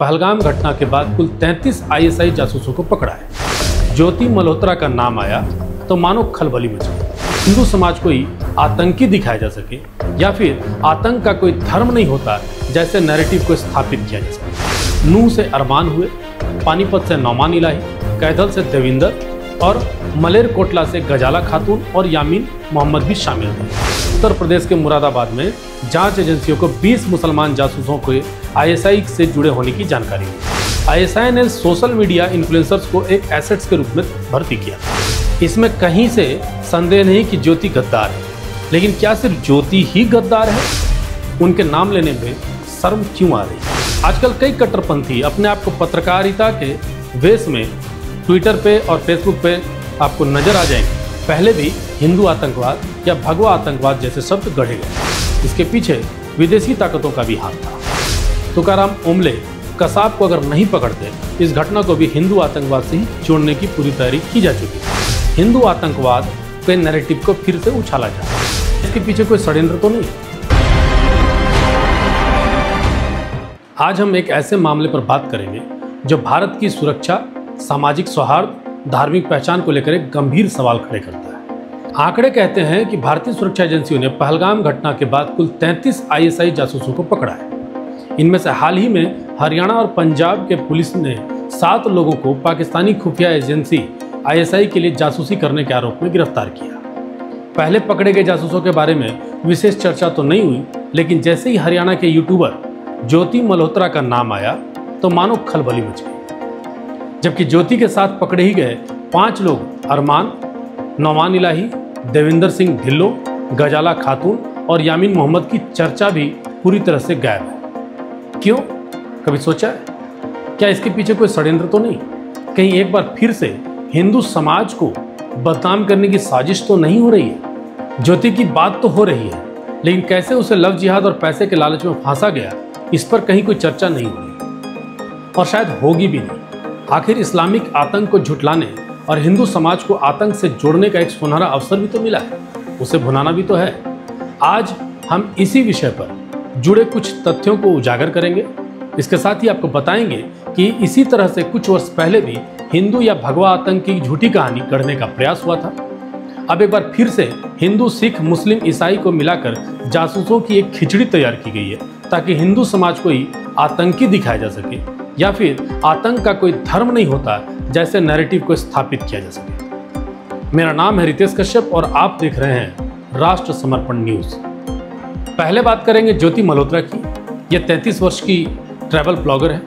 पहलगाम घटना के बाद कुल 33 आईएसआई जासूसों को पकड़ा है। ज्योति मल्होत्रा का नाम आया तो मानो खलबली मच गई। हिंदू समाज को ही आतंकी दिखाया जा सके या फिर आतंक का कोई धर्म नहीं होता जैसे नैरेटिव को स्थापित किया जा सके। नूह से अरमान हुए, पानीपत से नौमान इलाही, कैथल से देविंदर और मलेरकोटला से गजाला खातून और यामीन मोहम्मद भी शामिल थे। उत्तर प्रदेश के मुरादाबाद में जांच एजेंसियों को 20 मुसलमान जासूसों के आईएसआई से जुड़े होने की जानकारी मिली। आईएसआई ने सोशल मीडिया इन्फ्लुएंसर्स को एक एसेट्स के रूप में भर्ती किया। इसमें कहीं से संदेह नहीं कि ज्योति गद्दार है, लेकिन क्या सिर्फ ज्योति ही गद्दार है? उनके नाम लेने में शर्म क्यों आ रही है? आजकल कई कट्टरपंथी अपने आप को पत्रकारिता के वेश में ट्विटर पे और फेसबुक पे आपको नजर आ जाएंगे। पहले भी हिंदू आतंकवाद या भगवा आतंकवाद जैसे शब्द गढ़े गए। इसके पीछे विदेशी ताकतों का भी हाथ था। तुकाराम ओमले कसाब को अगर नहीं पकड़ते, इस घटना को भी हिंदू आतंकवाद से ही जोड़ने की पूरी तैयारी की जा चुकी है। हिंदू आतंकवाद के नैरेटिव को फिर से उछाला जा रहा है। इसके पीछे कोई षड्यंत्र तो नहीं? आज हम एक ऐसे मामले पर बात करेंगे जो भारत की सुरक्षा, सामाजिक सौहार्द, धार्मिक पहचान को लेकर एक गंभीर सवाल खड़े करता है। आंकड़े कहते हैं कि भारतीय सुरक्षा एजेंसियों ने पहलगाम घटना के बाद कुल 33 आईएसआई जासूसों को पकड़ा है। इनमें से हाल ही में हरियाणा और पंजाब के पुलिस ने 7 लोगों को पाकिस्तानी खुफिया एजेंसी आईएसआई के लिए जासूसी करने के आरोप में गिरफ्तार किया। पहले पकड़े गए जासूसों के बारे में विशेष चर्चा तो नहीं हुई, लेकिन जैसे ही हरियाणा के यूट्यूबर ज्योति मल्होत्रा का नाम आया तो मानो खलबली मच गई। जबकि ज्योति के साथ पकड़े ही गए 5 लोग अरमान, नौमान इलाही, देविंदर सिंह ढिल्लो, गजाला खातून और यामीन मोहम्मद की चर्चा भी पूरी तरह से गायब है। क्यों? कभी सोचा है? क्या इसके पीछे कोई षड्यंत्र तो नहीं? कहीं एक बार फिर से हिंदू समाज को बदनाम करने की साजिश तो नहीं हो रही है? ज्योति की बात तो हो रही है, लेकिन कैसे उसे लव जिहाद और पैसे के लालच में फांसा गया, इस पर कहीं कोई चर्चा नहीं हुई और शायद होगी भी नहीं। आखिर इस्लामिक आतंक को झुठलाने और हिंदू समाज को आतंक से जोड़ने का एक सुनहरा अवसर भी तो मिला है, उसे भुनाना भी तो है। आज हम इसी विषय पर जुड़े कुछ तथ्यों को उजागर करेंगे। इसके साथ ही आपको बताएंगे कि इसी तरह से कुछ वर्ष पहले भी हिंदू या भगवा आतंक की झूठी कहानी गढ़ने का प्रयास हुआ था। अब एक बार फिर से हिंदू, सिख, मुस्लिम, ईसाई को मिलाकर जासूसों की एक खिचड़ी तैयार की गई है ताकि हिंदू समाज को ही आतंकी दिखाया जा सके या फिर आतंक का कोई धर्म नहीं होता जैसे नैरेटिव को स्थापित किया जा सके। मेरा नाम है रितेश कश्यप और आप देख रहे हैं राष्ट्र समर्पण न्यूज। पहले बात करेंगे ज्योति मल्होत्रा की। यह 33 वर्ष की ट्रैवल ब्लॉगर है।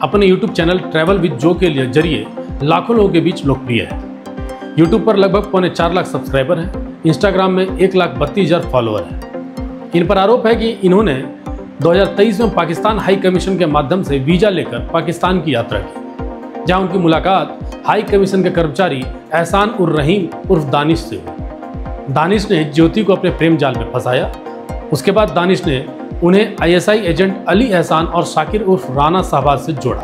अपने यूट्यूब चैनल ट्रैवल विद जो के जरिए लाखों लोगों के बीच लोकप्रिय है। यूट्यूब पर लगभग 4.25 लाख सब्सक्राइबर हैं। इंस्टाग्राम में 1,32,000 फॉलोअर हैं। इन पर आरोप है कि इन्होंने 2023 में पाकिस्तान हाई कमीशन के माध्यम से वीजा लेकर पाकिस्तान की यात्रा की, जहां उनकी मुलाकात हाई कमीशन के कर्मचारी एहसान उर रहीम उर्फ दानिश से हुई। दानिश ने ज्योति को अपने प्रेम जाल में फंसाया। उसके बाद दानिश ने उन्हें आईएसआई एजेंट अली एहसान और शाकिर उर्फ राना शहबाज से जोड़ा।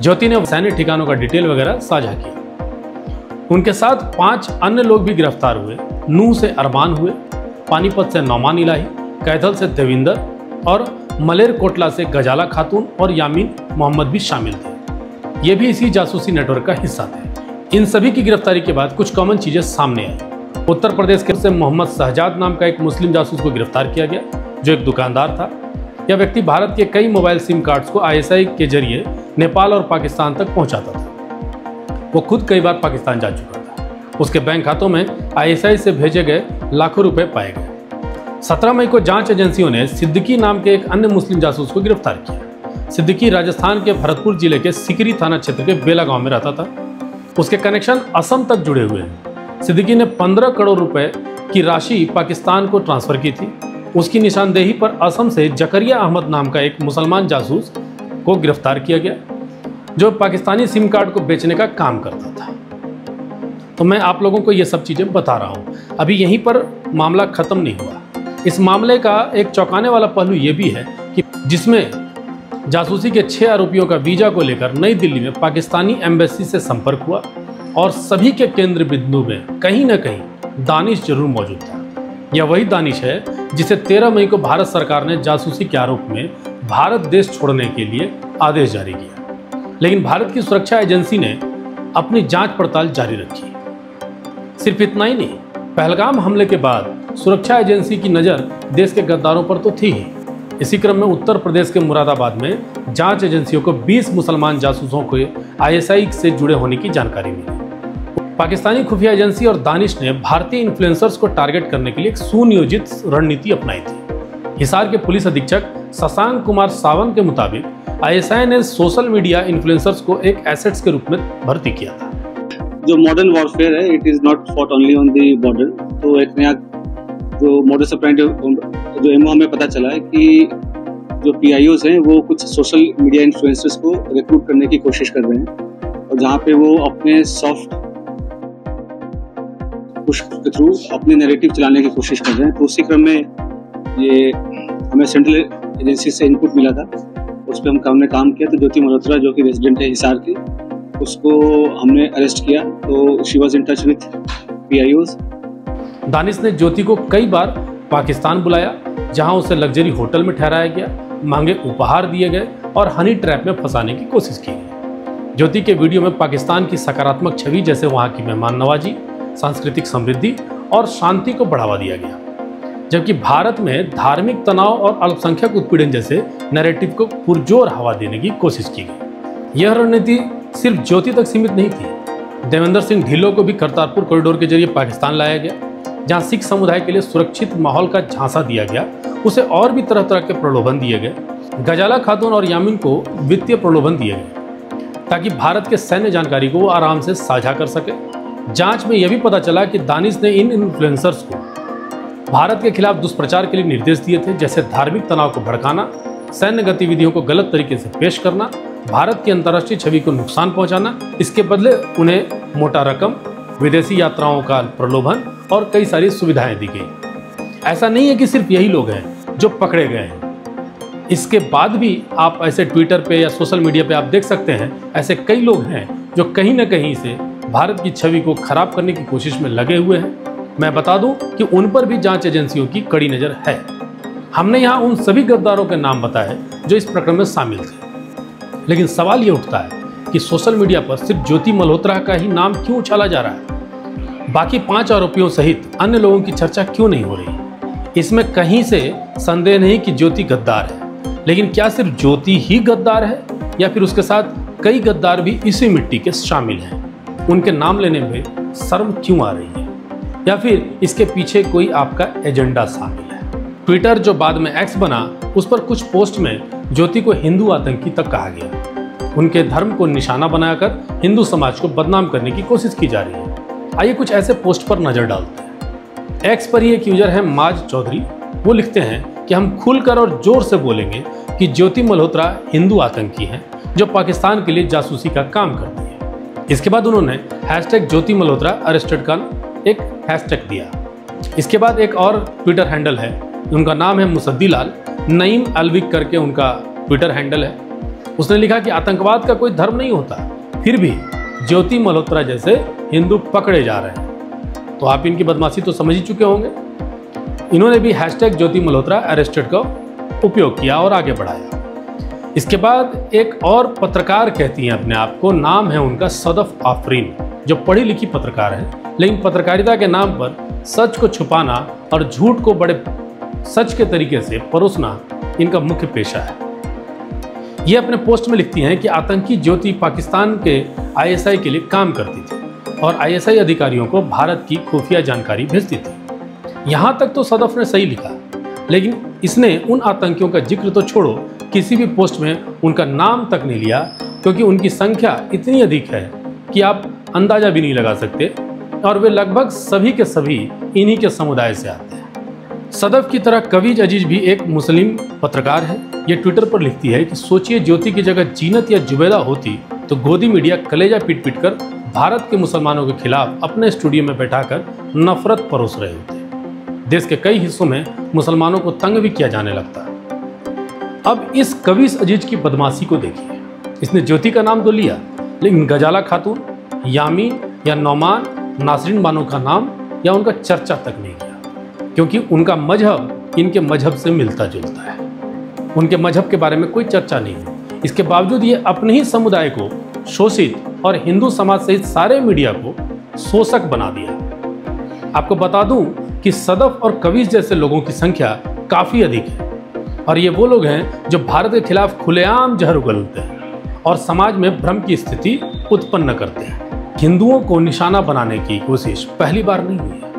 ज्योति ने सैन्य ठिकानों का डिटेल वगैरह साझा किया। उनके साथ 5 अन्य लोग भी गिरफ्तार हुए। नूह से अरमान हुए, पानीपत से नौमान इलाही, कैथल से देविंदर और मलेरकोटला से गजाला खातून और यामीन मोहम्मद भी शामिल थे। ये भी इसी जासूसी नेटवर्क का हिस्सा थे। इन सभी की गिरफ्तारी के बाद कुछ कॉमन चीजें सामने आई। उत्तर प्रदेश के से मोहम्मद शहजाद नाम का एक मुस्लिम जासूस को गिरफ्तार किया गया, जो एक दुकानदार था। यह व्यक्ति भारत के कई मोबाइल सिम कार्ड्स को आईएसआई के जरिए नेपाल और पाकिस्तान तक पहुंचाता था। वो खुद कई बार पाकिस्तान जा चुका था। उसके बैंक खातों में आईएसआई से भेजे गए लाखों रुपए पाए गए। 17 मई को जांच एजेंसियों ने सिद्दीकी नाम के एक अन्य मुस्लिम जासूस को गिरफ्तार किया। सिद्दीकी राजस्थान के भरतपुर जिले के सिकरी थाना क्षेत्र के बेला गांव में रहता था। उसके कनेक्शन असम तक जुड़े हुए हैं। सिद्दीकी ने 15 करोड़ रुपए की राशि पाकिस्तान को ट्रांसफर की थी। उसकी निशानदेही पर असम से जकरिया अहमद नाम का एक मुसलमान जासूस को गिरफ्तार किया गया, जो पाकिस्तानी सिम कार्ड को बेचने का काम करता था। तो मैं आप लोगों को ये सब चीज़ें बता रहा हूँ। अभी यहीं पर मामला ख़त्म नहीं हुआ। इस मामले का एक चौंकाने वाला पहलू ये भी है कि जिसमें जासूसी के 6 आरोपियों का वीजा को लेकर नई दिल्ली में पाकिस्तानी एम्बेसी से संपर्क हुआ और सभी के केंद्र बिंदु में कहीं ना कहीं दानिश जरूर मौजूद था। यह वही दानिश है जिसे 13 मई को भारत सरकार ने जासूसी के आरोप में भारत देश छोड़ने के लिए आदेश जारी किया, लेकिन भारत की सुरक्षा एजेंसी ने अपनी जांच पड़ताल जारी रखी। सिर्फ इतना ही नहीं, पहलगाम हमले के बाद सुरक्षा एजेंसी की नज़र देश के गद्दारों पर तो थी ही। इसी क्रम में उत्तर प्रदेश के मुरादाबाद में जांच एजेंसियों को 20 मुसलमान जासूसों को आईएसआई से जुड़े होने की जानकारी मिली। पाकिस्तानी खुफिया एजेंसी और दानिश ने भारतीय इन्फ्लुएंसर्स को टारगेट करने के लिए एक सुनियोजित रणनीति अपनाई थी। हिसार के पुलिस अधीक्षक शशांक कुमार सावंत के मुताबिक आईएसआई ने सोशल मीडिया इन्फ्लुएंसर्स को एक एसेट्स के रूप में भर्ती किया था। जो मॉडर्न वॉरफेयर है, it is not fought only on the border. तो एक नया जो मॉडर्स ऑपरेंडी जो एमओ हमें पता चला है कि जो पीआईओज हैं वो कुछ सोशल मीडिया इन्फ्लुएंसर्स को रिक्रूट करने की कोशिश कर रहे हैं, और जहाँ पे वो अपने सॉफ्ट पुश के थ्रू अपने नैरेटिव चलाने की कोशिश कर रहे हैं। तो उसी क्रम में ये हमें सेंट्रल एजेंसी से इनपुट मिला था, उस पर हमने काम किया। तो ज्योति मल्होत्रा जो कि रेजिडेंट है हिसार की, उसको हमने अरेस्ट किया। तो she was in touch with पीआईओज। Danish ने ज्योति को कई बार पाकिस्तान बुलाया, जहां उसे लग्जरी होटल में ठहराया गया, महंगे उपहार दिए गए और हनी ट्रैप में फंसाने की कोशिश की गई। ज्योति के वीडियो में पाकिस्तान की सकारात्मक छवि जैसे वहां की मेहमान नवाजी, सांस्कृतिक समृद्धि और शांति को बढ़ावा दिया गया, जबकि भारत में धार्मिक तनाव और अल्पसंख्यक उत्पीड़न जैसे नैरेटिव को पुरजोर हवा देने की कोशिश की गई। यह रणनीति सिर्फ ज्योति तक सीमित नहीं थी। देवेंद्र सिंह ढिल्लों को भी करतारपुर कॉरिडोर के जरिए पाकिस्तान लाया गया, जहां सिख समुदाय के लिए सुरक्षित माहौल का झांसा दिया गया। उसे और भी तरह तरह के प्रलोभन दिए गए। गजाला खातून और यामीन को वित्तीय प्रलोभन दिए गए ताकि भारत के सैन्य जानकारी को वो आराम से साझा कर सके। जांच में यह भी पता चला कि दानिश ने इन इन्फ्लुएंसर्स को भारत के खिलाफ दुष्प्रचार के लिए निर्देश दिए थे, जैसे धार्मिक तनाव को भड़काना, सैन्य गतिविधियों को गलत तरीके से पेश करना, भारत की अंतर्राष्ट्रीय छवि को नुकसान पहुंचाना। इसके बदले उन्हें मोटा रकम, विदेशी यात्राओं का प्रलोभन और कई सारी सुविधाएं दी गई। ऐसा नहीं है कि सिर्फ यही लोग हैं जो पकड़े गए हैं। इसके बाद भी आप ऐसे ट्विटर पे या सोशल मीडिया पे आप देख सकते हैं, ऐसे कई लोग हैं जो कहीं ना कहीं से भारत की छवि को खराब करने की कोशिश में लगे हुए हैं। मैं बता दूं कि उन पर भी जांच एजेंसियों की कड़ी नज़र है। हमने यहाँ उन सभी गद्दारों के नाम बताए जो इस प्रकरण में शामिल थे, लेकिन सवाल ये उठता है कि सोशल मीडिया पर सिर्फ ज्योति मल्होत्रा का ही नाम क्यों उछाला जा रहा है? बाकी 5 आरोपियों सहित अन्य लोगों की चर्चा क्यों नहीं हो रही? इसमें कहीं से संदेह नहीं कि ज्योति गद्दार है, लेकिन क्या सिर्फ ज्योति ही गद्दार है या फिर उसके साथ कई गद्दार भी इसी मिट्टी के शामिल हैं? उनके नाम लेने में शर्म क्यों आ रही है, या फिर इसके पीछे कोई आपका एजेंडा शामिल है? ट्विटर जो बाद में एक्स बना, उस पर कुछ पोस्ट में ज्योति को हिंदू आतंकी तक कहा गया। उनके धर्म को निशाना बनाकर हिंदू समाज को बदनाम करने की कोशिश की जा रही है। आइए कुछ ऐसे पोस्ट पर नजर डालते हैं। एक्स पर ही एक यूजर है माज चौधरी। वो लिखते हैं कि हम खुलकर और जोर से बोलेंगे कि ज्योति मल्होत्रा हिंदू आतंकी हैं जो पाकिस्तान के लिए जासूसी का काम करती है। इसके बाद उन्होंने #ज्योति मल्होत्रा अरेस्टेड का एक हैशटैग दिया। इसके बाद एक और ट्विटर हैंडल है, उनका नाम है मुसद्दीलाल नईम अलविक करके उनका ट्विटर हैंडल है। उसने लिखा कि आतंकवाद का कोई धर्म नहीं होता, फिर भी ज्योति मल्होत्रा जैसे हिंदू पकड़े जा रहे हैं। तो आप इनकी बदमाशी तो समझ ही चुके होंगे। इन्होंने भी #ज्योति मल्होत्रा अरेस्टेड का उपयोग किया और आगे बढ़ाया। इसके बाद एक और पत्रकार कहती हैं अपने आप को, नाम है उनका सदफ आफरीन, जो पढ़ी लिखी पत्रकार है, लेकिन पत्रकारिता के नाम पर सच को छुपाना और झूठ को बड़े सच के तरीके से परोसना इनका मुख्य पेशा है। ये अपने पोस्ट में लिखती हैं कि आतंकी ज्योति पाकिस्तान के आईएसआई के लिए काम करती थी और आईएसआई अधिकारियों को भारत की खुफिया जानकारी भेजती थी। यहाँ तक तो सदफ ने सही लिखा, लेकिन इसने उन आतंकियों का जिक्र तो छोड़ो, किसी भी पोस्ट में उनका नाम तक नहीं लिया, क्योंकि उनकी संख्या इतनी अधिक है कि आप अंदाजा भी नहीं लगा सकते, और वे लगभग सभी के सभी इन्हीं के समुदाय से आते हैं। सदफ की तरह कवीज अजीज भी एक मुस्लिम पत्रकार है। ये ट्विटर पर लिखती है कि सोचिए ज्योति की जगह जीनत या जुबैदा होती तो गोदी मीडिया कलेजा पीट पीट कर भारत के मुसलमानों के खिलाफ अपने स्टूडियो में बैठाकर नफरत परोस रहे होते। देश के कई हिस्सों में मुसलमानों को तंग भी किया जाने लगता है। अब इस कवीज अजीज की बदमाशी को देखिए। इसने ज्योति का नाम तो लिया, लेकिन गजाला खातून, यामीन या नौमान, नासरीन बानो का नाम या उनका चर्चा तक नहीं किया, क्योंकि उनका मजहब इनके मजहब से मिलता जुलता है। उनके मजहब के बारे में कोई चर्चा नहीं है। इसके बावजूद ये अपने ही समुदाय को शोषित और हिंदू समाज सहित सारे मीडिया को शोषक बना दिया। आपको बता दूं कि सदफ और कविश जैसे लोगों की संख्या काफी अधिक है और ये वो लोग हैं जो भारत के खिलाफ खुलेआम जहर उगलते हैं और समाज में भ्रम की स्थिति उत्पन्न करते हैं। हिंदुओं को निशाना बनाने की कोशिश पहली बार नहीं हुई है।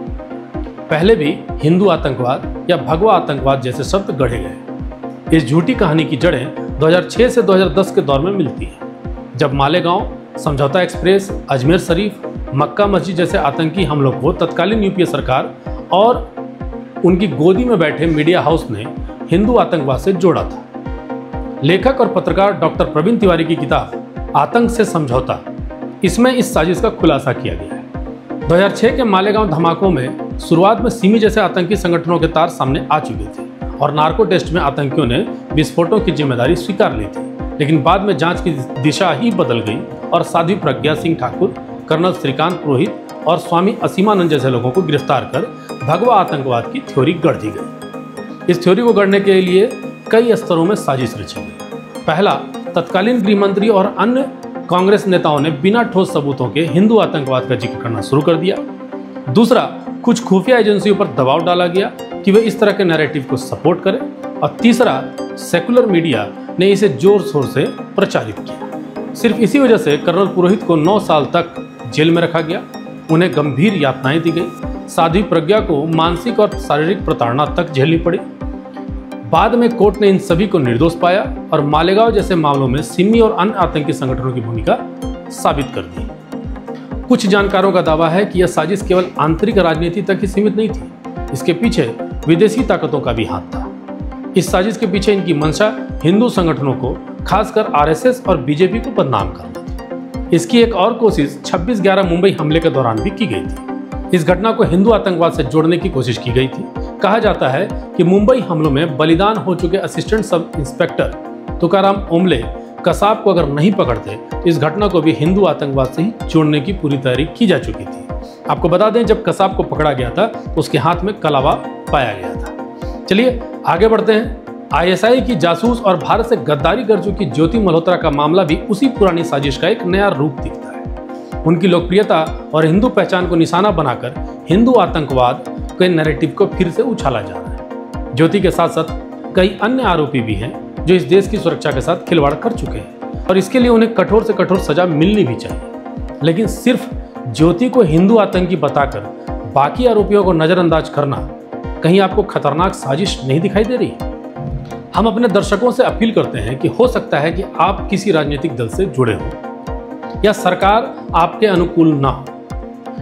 पहले भी हिंदू आतंकवाद या भगवा आतंकवाद जैसे शब्द गढ़े गए। इस झूठी कहानी की जड़ें 2006 से 2010 के दौर में मिलती हैं, जब मालेगांव, समझौता एक्सप्रेस, अजमेर शरीफ, मक्का मस्जिद जैसे आतंकी हमलों को तत्कालीन यूपीए सरकार और उनकी गोदी में बैठे मीडिया हाउस ने हिंदू आतंकवाद से जोड़ा था। लेखक और पत्रकार डॉक्टर प्रवीण तिवारी की किताब आतंक से समझौता, इसमें इस साजिश का खुलासा किया गया है। 2006 के मालेगांव धमाकों में शुरुआत में सिमी जैसे आतंकी संगठनों के तार सामने आ चुके थे और नार्को टेस्ट में आतंकियों ने विस्फोटों की जिम्मेदारी स्वीकार ली थी, लेकिन बाद में जांच की दिशा ही बदल गई और साध्वी प्रज्ञा सिंह ठाकुर, कर्नल श्रीकांत पुरोहित और स्वामी असीमानंद जैसे लोगों को गिरफ्तार कर भगवा आतंकवाद की थ्योरी गढ़ दी गई। इस थ्योरी को गढ़ने के लिए कई स्तरों में साजिश रची गई। पहला, तत्कालीन गृह मंत्री और अन्य कांग्रेस नेताओं ने बिना ठोस सबूतों के हिंदू आतंकवाद का जिक्र करना शुरू कर दिया। दूसरा, कुछ खुफिया एजेंसियों पर दबाव डाला गया कि वे इस तरह के नैरेटिव को सपोर्ट करें। और तीसरा, सेकुलर मीडिया ने इसे जोर शोर से प्रचारित किया। सिर्फ इसी वजह से कर्नल पुरोहित को 9 साल तक जेल में रखा गया, उन्हें गंभीर यातनाएं दी गई। साध्वी प्रज्ञा को मानसिक और शारीरिक प्रताड़ना तक झेलनी पड़ी। बाद में कोर्ट ने इन सभी को निर्दोष पाया और मालेगांव जैसे मामलों में सिमी और अन्य आतंकी संगठनों की भूमिका साबित कर दी। कुछ जानकारों का दावा है कि यह साजिश केवल आंतरिक राजनीति तक ही सीमित नहीं थी, इसके पीछे विदेशी ताकतों का भी हाथ था। इस साजिश के पीछे इनकी मंशा हिंदू संगठनों को, खासकर आरएसएस और बीजेपी को बदनाम करना थी। इसकी एक और कोशिश 26/11 मुंबई हमले के दौरान भी की गई थी। इस घटना को हिंदू आतंकवाद से जोड़ने की कोशिश की गई थी। कहा जाता है कि मुंबई हमलों में बलिदान हो चुके assistant sub inspector Tukaram ओमले Kasab को अगर नहीं पकड़ते तो इस घटना को भी हिंदू आतंकवाद से ही जोड़ने की पूरी तैयारी की जा चुकी थी। आपको बता दें, जब कसाब को पकड़ा गया था तो उसके हाथ में कलावा पाया गया था। चलिए आगे बढ़ते हैं। आईएसआई की जासूस और भारत से गद्दारी कर चुकी ज्योति मल्होत्रा का मामला भी उसी पुरानी साजिश का एक नया रूप दिखता है। उनकी लोकप्रियता और हिंदू पहचान को निशाना बनाकर हिंदू आतंकवाद के नैरेटिव को फिर से उछाला जा रहा है। ज्योति के साथ साथ कई अन्य आरोपी भी हैं जो इस देश की सुरक्षा के साथ खिलवाड़ कर चुके हैं और इसके लिए उन्हें कठोर से कठोर सजा मिलनी भी चाहिए। लेकिन सिर्फ ज्योति को हिंदू आतंकी बताकर बाकी आरोपियों को नजरअंदाज करना कहीं आपको खतरनाक साजिश नहीं दिखाई दे रही? हम अपने दर्शकों से अपील करते हैं कि हो सकता है कि आप किसी राजनीतिक दल से जुड़े हो या सरकार आपके अनुकूल ना हो,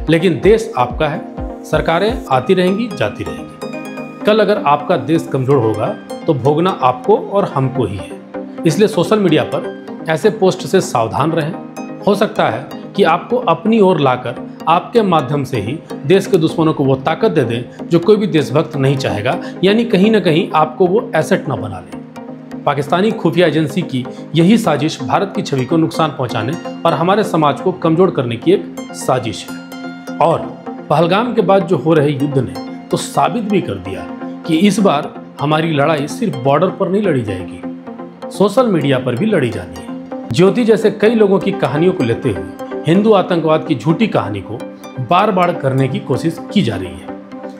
लेकिन देश आपका है। सरकारें आती रहेंगी, जाती रहेंगी। कल अगर आपका देश कमजोर होगा तो भोगना आपको और हमको ही है। इसलिए सोशल मीडिया पर ऐसे पोस्ट से सावधान रहें। हो सकता है कि आपको अपनी ओर लाकर आपके माध्यम से ही देश के दुश्मनों को वो ताकत दे दें जो कोई भी देशभक्त नहीं चाहेगा, यानी कहीं ना कहीं आपको वो एसेट ना बना ले। पाकिस्तानी खुफिया एजेंसी की यही साजिश भारत की छवि को नुकसान पहुंचाने और हमारे समाज को कमजोर करने की एक साजिश है। और पहलगाम के बाद जो हो रहे युद्ध ने तो साबित भी कर दिया कि इस बार हमारी लड़ाई सिर्फ बॉर्डर पर नहीं लड़ी जाएगी, सोशल मीडिया पर भी लड़ी जानी है। ज्योति जैसे कई लोगों की कहानियों को लेते हुए हिंदू आतंकवाद की झूठी कहानी को बार बार करने की कोशिश की जा रही है,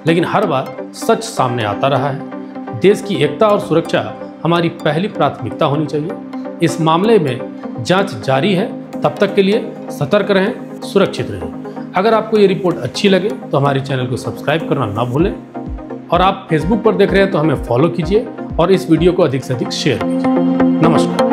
लेकिन हर बार सच सामने आता रहा है। देश की एकता और सुरक्षा हमारी पहली प्राथमिकता होनी चाहिए। इस मामले में जांच जारी है, तब तक के लिए सतर्क रहें, सुरक्षित रहें। अगर आपको ये रिपोर्ट अच्छी लगे तो हमारे चैनल को सब्सक्राइब करना ना भूलें और आप फेसबुक पर देख रहे हैं तो हमें फॉलो कीजिए और इस वीडियो को अधिक से अधिक शेयर कीजिए। नमस्कार।